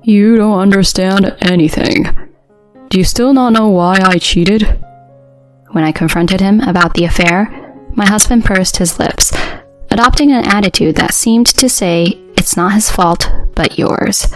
You don't understand anything. Do you still not know why I cheated? When I confronted him about the affair, my husband pursed his lips, adopting an attitude that seemed to say, "It's not his fault, but yours."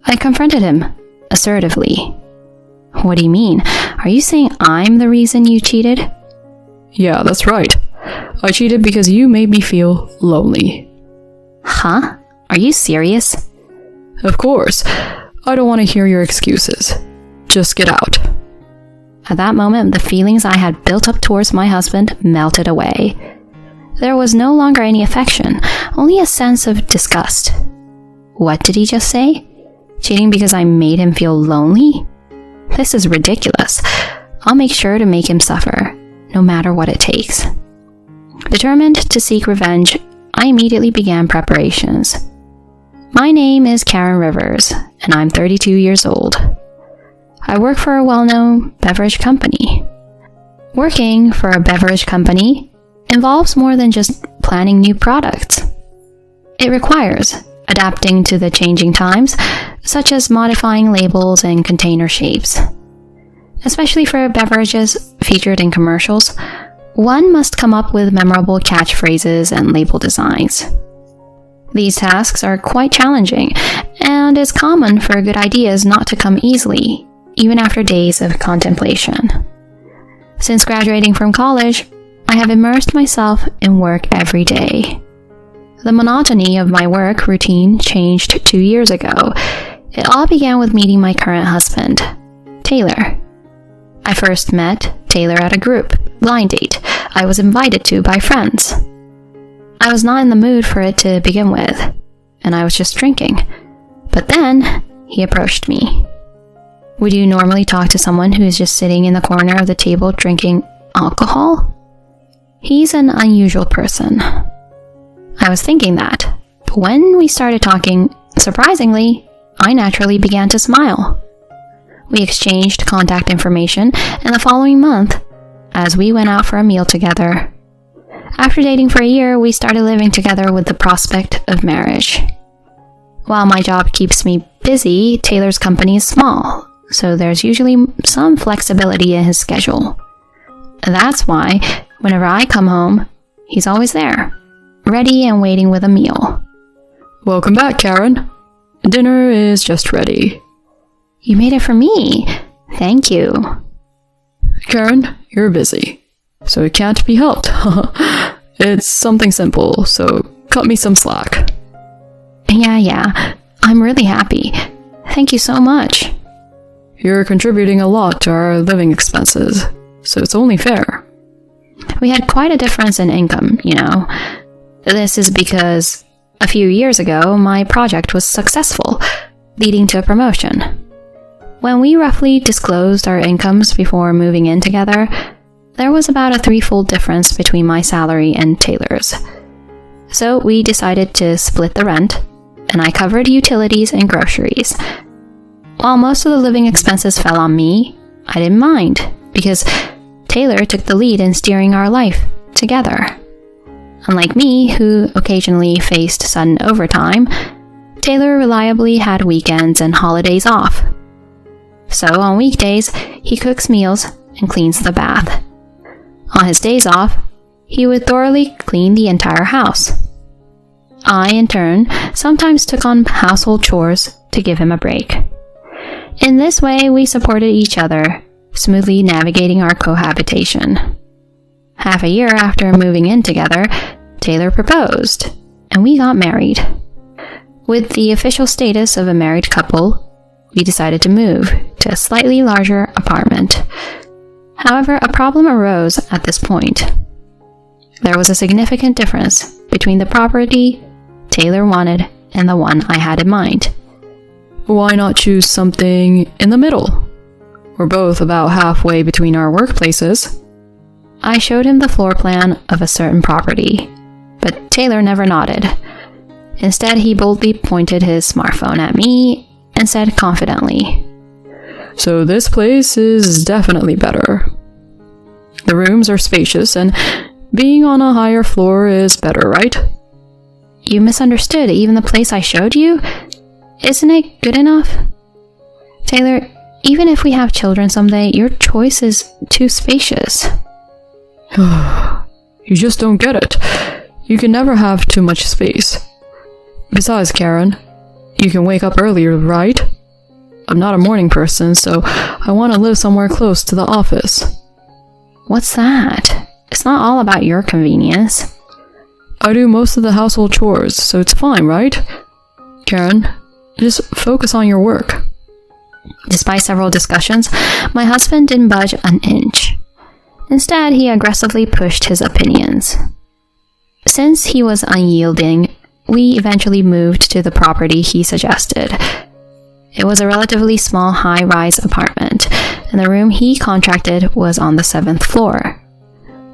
I confronted him, assertively. "What do you mean? Are you saying I'm the reason you cheated?" Yeah, that's right. I cheated because you made me feel lonely. Huh? Are you serious? Of course. I don't want to hear your excuses. Just get out. At that moment, the feelings I had built up towards my husband melted away. There was no longer any affection, only a sense of disgust. What did he just say? Cheating because I made him feel lonely? This is ridiculous. I'll make sure to make him suffer, no matter what it takes. Determined to seek revenge, I immediately began preparations. My name is Karen Rivers, and I'm 32 years old. I work for a well-known beverage company. Working for a beverage company involves more than just planning new products. It requires adapting to the changing times, such as modifying labels and container shapes. Especially for beverages featured in commercials, one must come up with memorable catchphrases and label designs. These tasks are quite challenging, and it's common for good ideas not to come easily, even after days of contemplation. Since graduating from college, I have immersed myself in work every day. The monotony of my work routine changed 2 years ago. It all began with meeting my current husband, Taylor. I first met Taylor at a group blind date I was invited to by friends. I was not in the mood for it to begin with, and I was just drinking. But then, he approached me. Would you normally talk to someone who is just sitting in the corner of the table drinking alcohol? He's an unusual person. I was thinking that, but when we started talking, surprisingly, I naturally began to smile. We exchanged contact information, and the following month, as we went out for a meal together. After dating for a year, we started living together with the prospect of marriage. While my job keeps me busy, Taylor's company is small, so there's usually some flexibility in his schedule. That's why, whenever I come home, he's always there, ready and waiting with a meal. Welcome back, Karen. Dinner is just ready. You made it for me. Thank you. Karen, you're busy, so it can't be helped. It's something simple, so cut me some slack. Yeah, I'm really happy. Thank you so much. You're contributing a lot to our living expenses, so it's only fair. We had quite a difference in income, you know. This is because a few years ago, my project was successful, leading to a promotion. When we roughly disclosed our incomes before moving in together, there was about a threefold difference between my salary and Taylor's. So we decided to split the rent, and I covered utilities and groceries. While most of the living expenses fell on me, I didn't mind, because Taylor took the lead in steering our life together. Unlike me, who occasionally faced sudden overtime, Taylor reliably had weekends and holidays off. So on weekdays, he cooks meals and cleans the bath. On his days off, he would thoroughly clean the entire house. I, in turn, sometimes took on household chores to give him a break. In this way, we supported each other, smoothly navigating our cohabitation. Half a year after moving in together, Taylor proposed, and we got married. With the official status of a married couple, we decided to move to a slightly larger apartment. However, a problem arose at this point. There was a significant difference between the property Taylor wanted and the one I had in mind. Why not choose something in the middle? We're both about halfway between our workplaces. I showed him the floor plan of a certain property, but Taylor never nodded. Instead, he boldly pointed his smartphone at me and said confidently, So this place is definitely better. The rooms are spacious, and being on a higher floor is better, right? You misunderstood even the place I showed you? isn't it good enough? Taylor, even if we have children someday, your choice is too spacious. You just don't get it. You can never have too much space. Besides, Karen, you can wake up earlier, right? I'm not a morning person, so I want to live somewhere close to the office. What's that? It's not all about your convenience. I do most of the household chores, so it's fine, right? Karen, just focus on your work. Despite several discussions, my husband didn't budge an inch. Instead, he aggressively pushed his opinions. Since he was unyielding, we eventually moved to the property he suggested. It was a relatively small high-rise apartment, and the room he contracted was on the 7th floor.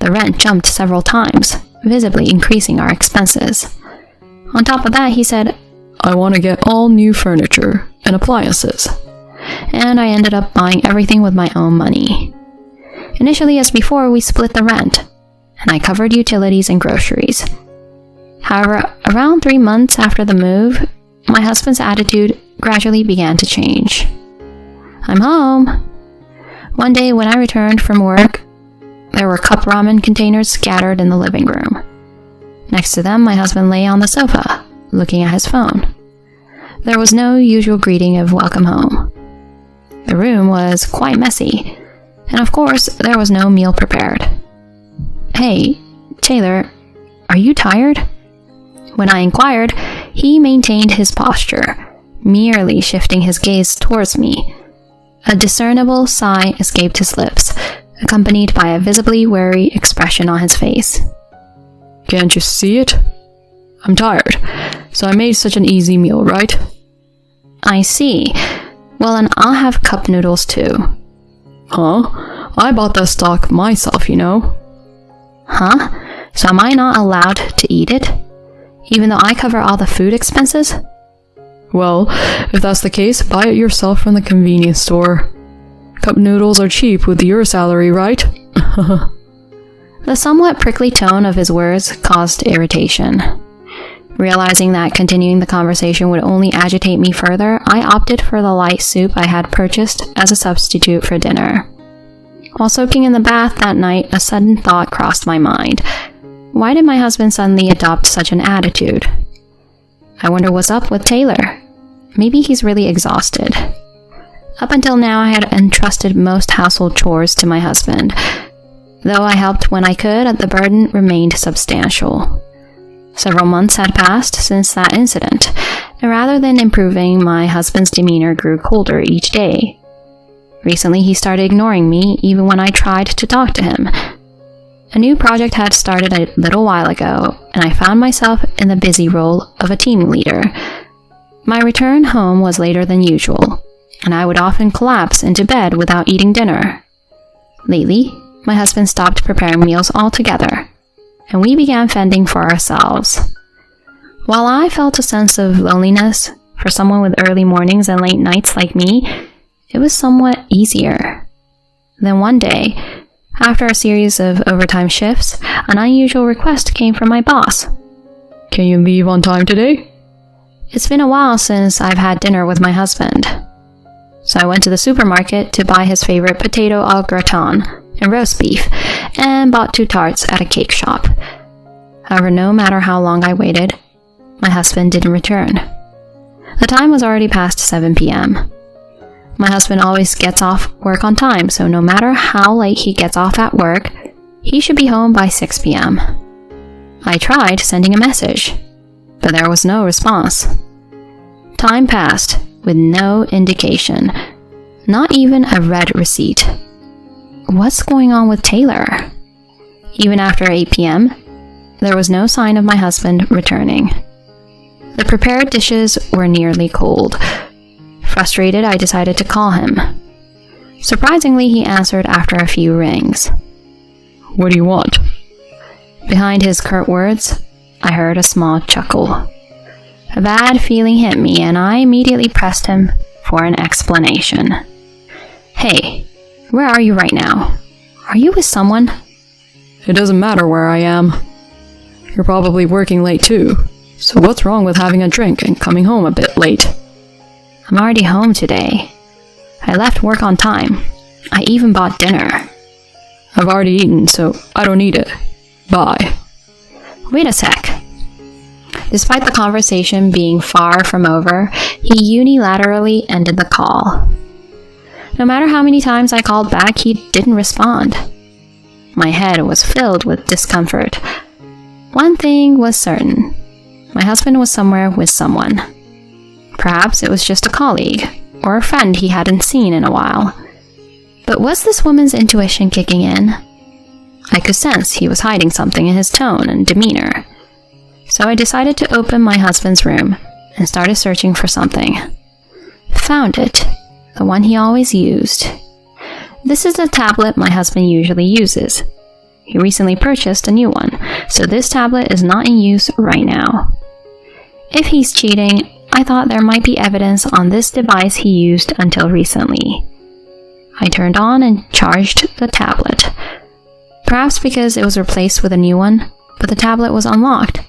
The rent jumped several times, visibly increasing our expenses. On top of that, he said, I want to get all new furniture and appliances. And I ended up buying everything with my own money. Initially, as before, we split the rent, and I covered utilities and groceries. However, around 3 months after the move, my husband's attitude gradually began to change. I'm home. One day when I returned from work, there were cup ramen containers scattered in the living room. Next to them, my husband lay on the sofa, looking at his phone. There was no usual greeting of welcome home. The room was quite messy, and of course, there was no meal prepared. Hey, Taylor, are you tired? When I inquired, he maintained his posture, merely shifting his gaze towards me. A discernible sigh escaped his lips, accompanied by a visibly weary expression on his face. Can't you see it? I'm tired, so I made such an easy meal, right? I see. Well, then I'll have cup noodles too. Huh? I bought that stock myself, you know. Huh? So am I not allowed to eat it? Even though I cover all the food expenses? Well, if that's the case, buy it yourself from the convenience store. Cup noodles are cheap with your salary, right? The somewhat prickly tone of his words caused irritation. Realizing that continuing the conversation would only agitate me further, I opted for the light soup I had purchased as a substitute for dinner. While soaking in the bath that night, a sudden thought crossed my mind. Why did my husband suddenly adopt such an attitude? I wonder what's up with Taylor. Maybe he's really exhausted. Up until now, I had entrusted most household chores to my husband. Though I helped when I could, the burden remained substantial. Several months had passed since that incident, and rather than improving, my husband's demeanor grew colder each day. Recently, he started ignoring me even when I tried to talk to him. A new project had started a little while ago, and I found myself in the busy role of a team leader. My return home was later than usual, and I would often collapse into bed without eating dinner. Lately, my husband stopped preparing meals altogether, and we began fending for ourselves. While I felt a sense of loneliness, for someone with early mornings and late nights like me, it was somewhat easier. Then one day, after a series of overtime shifts, an unusual request came from my boss. Can you leave on time today? It's been a while since I've had dinner with my husband. So I went to the supermarket to buy his favorite potato au gratin and roast beef, and bought 2 tarts at a cake shop. However, no matter how long I waited, my husband didn't return. The time was already past 7 p.m. My husband always gets off work on time, so no matter how late he gets off at work, he should be home by 6 p.m. I tried sending a message, but there was no response. Time passed with no indication, not even a red receipt. What's going on with Taylor? Even after 8 p.m., there was no sign of my husband returning. The prepared dishes were nearly cold. Frustrated, I decided to call him. Surprisingly, he answered after a few rings. What do you want? Behind his curt words, I heard a small chuckle. A bad feeling hit me, and I immediately pressed him for an explanation. Hey, where are you right now? Are you with someone? It doesn't matter where I am. You're probably working late too, so what's wrong with having a drink and coming home a bit late? I'm already home today. I left work on time. I even bought dinner. I've already eaten, so I don't need it. Bye. Wait a sec. Despite the conversation being far from over, he unilaterally ended the call. No matter how many times I called back, he didn't respond. My head was filled with discomfort. One thing was certain. My husband was somewhere with someone. Perhaps it was just a colleague, or a friend he hadn't seen in a while. But was this woman's intuition kicking in? I could sense he was hiding something in his tone and demeanor. So I decided to open my husband's room and started searching for something. Found it, the one he always used. This is the tablet my husband usually uses. He recently purchased a new one, so this tablet is not in use right now. If he's cheating, I thought there might be evidence on this device he used until recently. I turned on and charged the tablet. Perhaps because it was replaced with a new one, but the tablet was unlocked,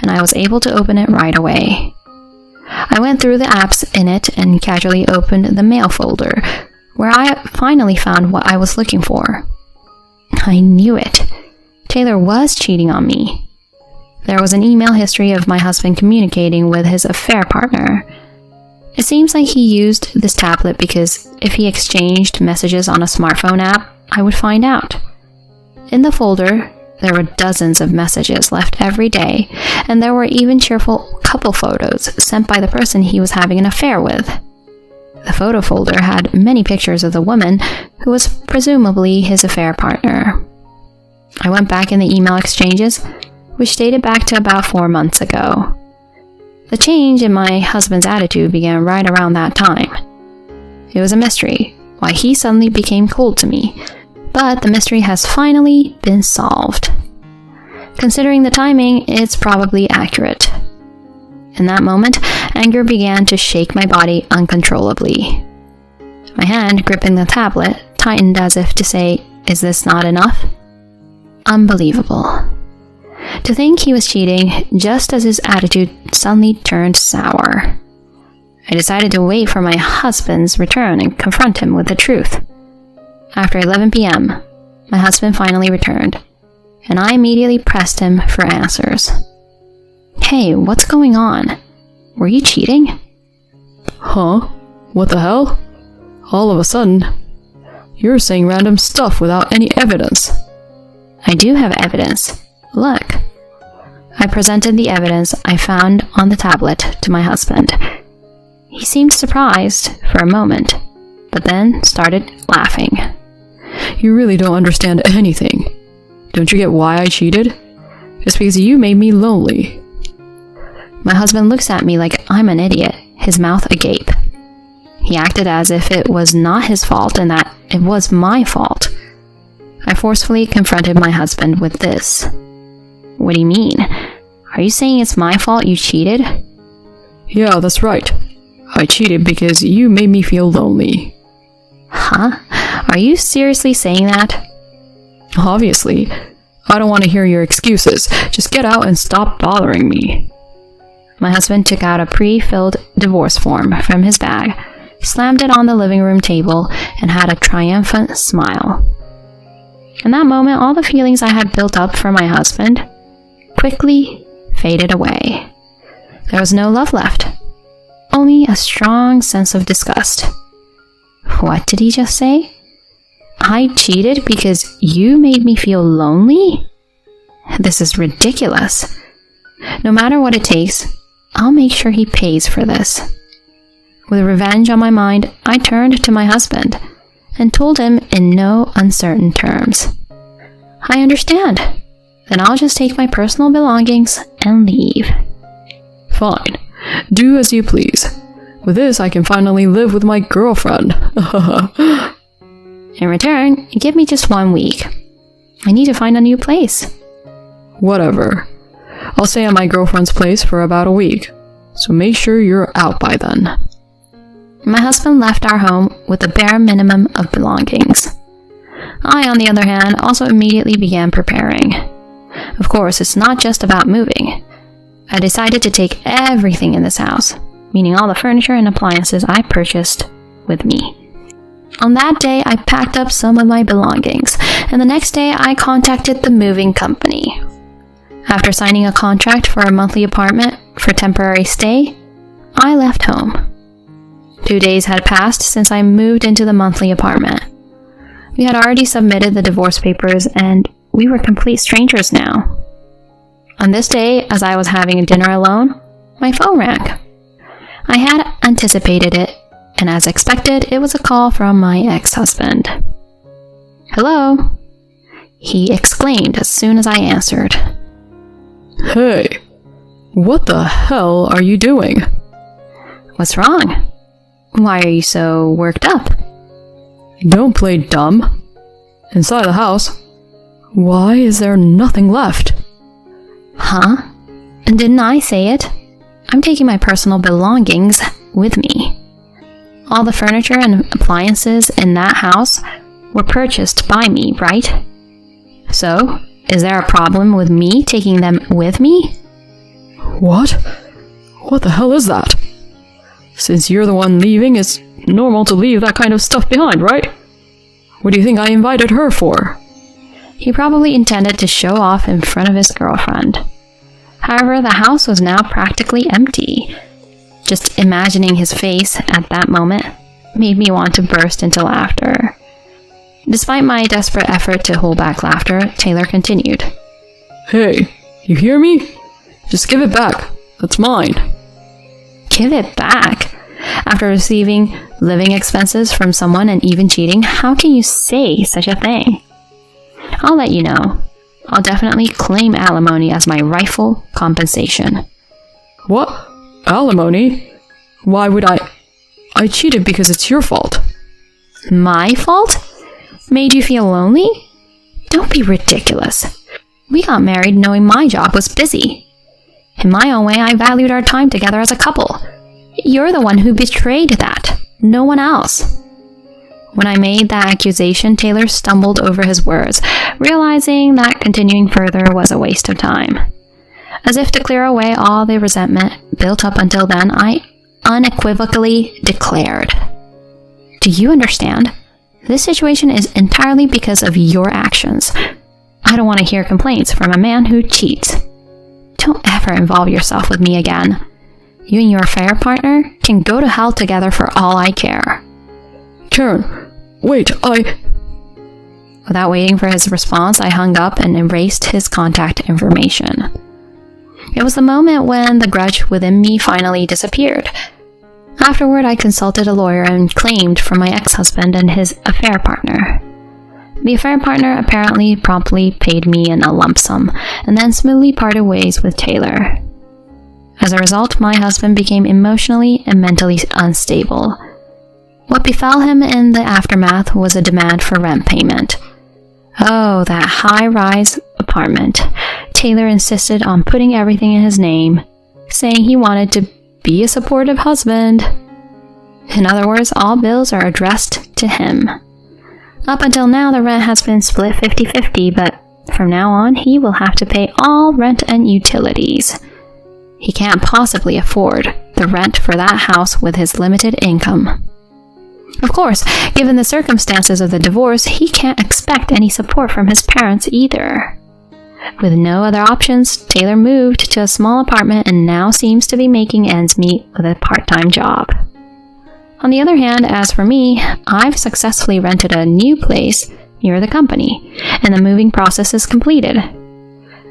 and I was able to open it right away. I went through the apps in it and casually opened the mail folder, where I finally found what I was looking for. I knew it. Taylor was cheating on me. There was an email history of my husband communicating with his affair partner. It seems like he used this tablet because if he exchanged messages on a smartphone app, I would find out. In the folder, there were dozens of messages left every day, and there were even cheerful couple photos sent by the person he was having an affair with. The photo folder had many pictures of the woman who was presumably his affair partner. I went back in the email exchanges, which dated back to about 4 months ago. The change in my husband's attitude began right around that time. It was a mystery why he suddenly became cold to me, but the mystery has finally been solved. Considering the timing, it's probably accurate. In that moment, anger began to shake my body uncontrollably. My hand gripping the tablet tightened as if to say, "Is this not enough?" Unbelievable. To think he was cheating just as his attitude suddenly turned sour. I decided to wait for my husband's return and confront him with the truth. After 11 p.m., my husband finally returned, and I immediately pressed him for answers. Hey, what's going on? Were you cheating? Huh? What the hell? All of a sudden, you're saying random stuff without any evidence. I do have evidence. Look. I presented the evidence I found on the tablet to my husband. He seemed surprised for a moment, but then started laughing. You really don't understand anything. Don't you get why I cheated? It's because you made me lonely. My husband looks at me like I'm an idiot, his mouth agape. He acted as if it was not his fault and that it was my fault. I forcefully confronted my husband with this. What do you mean? Are you saying it's my fault you cheated? Yeah, that's right. I cheated because you made me feel lonely. Huh? Are you seriously saying that? Obviously. I don't want to hear your excuses. Just get out and stop bothering me. My husband took out a pre-filled divorce form from his bag, slammed it on the living room table, and had a triumphant smile. In that moment, all the feelings I had built up for my husband quickly faded away. There was no love left, only a strong sense of disgust. What did he just say? I cheated because you made me feel lonely? This is ridiculous. No matter what it takes, I'll make sure he pays for this. With revenge on my mind, I turned to my husband and told him in no uncertain terms. I understand. Then I'll just take my personal belongings and leave. Fine. Do as you please. With this, I can finally live with my girlfriend. In return, give me just 1 week. I need to find a new place. Whatever. I'll stay at my girlfriend's place for about a week, so make sure you're out by then. My husband left our home with the bare minimum of belongings. I, on the other hand, also immediately began preparing. Of course, it's not just about moving. I decided to take everything in this house. meaning all the furniture and appliances I purchased with me. On that day, I packed up some of my belongings, and the next day I contacted the moving company. After signing a contract for a monthly apartment for temporary stay, I left home. 2 days had passed since I moved into the monthly apartment. We had already submitted the divorce papers, and we were complete strangers now. On this day, as I was having dinner alone, my phone rang. I had anticipated it, and as expected, it was a call from my ex-husband. "Hello?" he exclaimed as soon as I answered. Hey, what the hell are you doing? "What's wrong? Why are you so worked up?" Don't play dumb. Inside the house, why is there nothing left? Huh? And didn't I say it? I'm taking my personal belongings with me. All the furniture and appliances in that house were purchased by me, right? So, is there a problem with me taking them with me? What? What the hell is that? Since you're the one leaving, it's normal to leave that kind of stuff behind, right? What do you think I invited her for? He probably intended to show off in front of his girlfriend. However, the house was now practically empty. Just imagining his face at that moment made me want to burst into laughter. Despite my desperate effort to hold back laughter, Taylor continued. Hey, you hear me? Just give it back. That's mine. Give it back? After receiving living expenses from someone and even cheating, how can you say such a thing? I'll let you know. I'll definitely claim alimony as my rightful compensation. What? Alimony? Why would I cheated because it's your fault. My fault? Made you feel lonely? Don't be ridiculous. We got married knowing my job was busy. In my own way, I valued our time together as a couple. You're the one who betrayed that, no one else. When I made that accusation, Taylor stumbled over his words, realizing that continuing further was a waste of time. As if to clear away all the resentment built up until then, I unequivocally declared, "Do you understand? This situation is entirely because of your actions. I don't want to hear complaints from a man who cheats. Don't ever involve yourself with me again. You and your affair partner can go to hell together for all I care." Karen, wait, Without waiting for his response, I hung up and erased his contact information. It was the moment when the grudge within me finally disappeared. Afterward, I consulted a lawyer and claimed from my ex-husband and his affair partner. The affair partner apparently promptly paid me in a lump sum, and then smoothly parted ways with Taylor. As a result, my husband became emotionally and mentally unstable. What befell him in the aftermath was a demand for rent payment. Oh, that high-rise apartment. Taylor insisted on putting everything in his name, saying he wanted to be a supportive husband. In other words, all bills are addressed to him. Up until now, the rent has been split 50-50, but from now on, he will have to pay all rent and utilities. He can't possibly afford the rent for that house with his limited income. Of course, given the circumstances of the divorce, he can't expect any support from his parents either. With no other options, Taylor moved to a small apartment and now seems to be making ends meet with a part-time job. On the other hand, as for me, I've successfully rented a new place near the company, and the moving process is completed.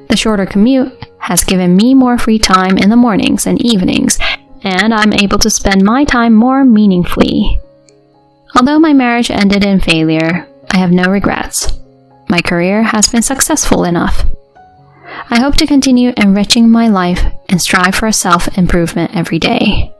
The shorter commute has given me more free time in the mornings and evenings, and I'm able to spend my time more meaningfully. Although my marriage ended in failure, I have no regrets. My career has been successful enough. I hope to continue enriching my life and strive for self-improvement every day.